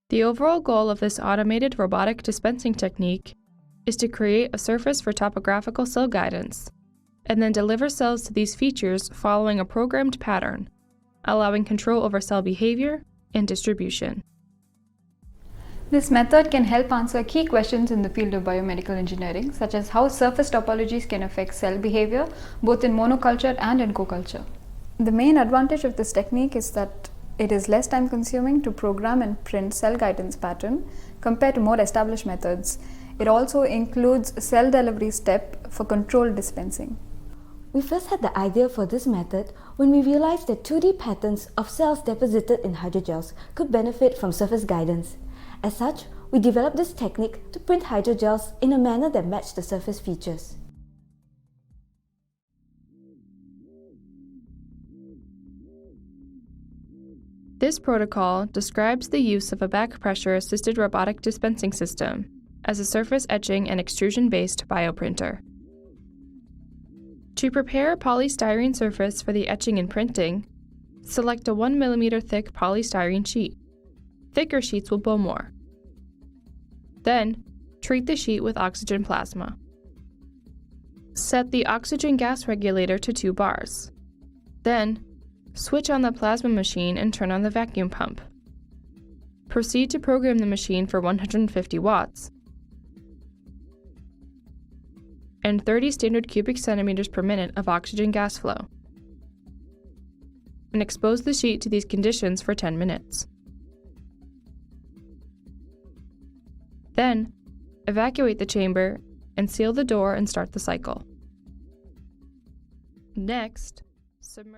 The overall goal of this automated robotic dispensing technique is to create a surface for topographical cell guidance, and then deliver cells to these features following a programmed pattern, allowing control over cell behavior and distribution. This method can help answer key questions in the field of biomedical engineering, such as how surface topologies can affect cell behavior, both in monoculture and in co-culture. The main advantage of this technique is that it is less time consuming to program and print cell guidance pattern compared to more established methods. It also includes a cell delivery step for controlled dispensing. We first had the idea for this method when we realized that 2D patterns of cells deposited in hydrogels could benefit from surface guidance. As such, we developed this technique to print hydrogels in a manner that matched the surface features. This protocol describes the use of a back pressure-assisted robotic dispensing system as a surface etching and extrusion-based bioprinter. To prepare a polystyrene surface for the etching and printing, select a 1 mm thick polystyrene sheet. Thicker sheets will bow more. Then, treat the sheet with oxygen plasma. Set the oxygen gas regulator to 2 bars. Then, switch on the plasma machine and turn on the vacuum pump. Proceed to program the machine for 150 watts and 30 standard cubic centimeters per minute of oxygen gas flow, and expose the sheet to these conditions for 10 minutes. Then, evacuate the chamber and seal the door and start the cycle. Next, submerge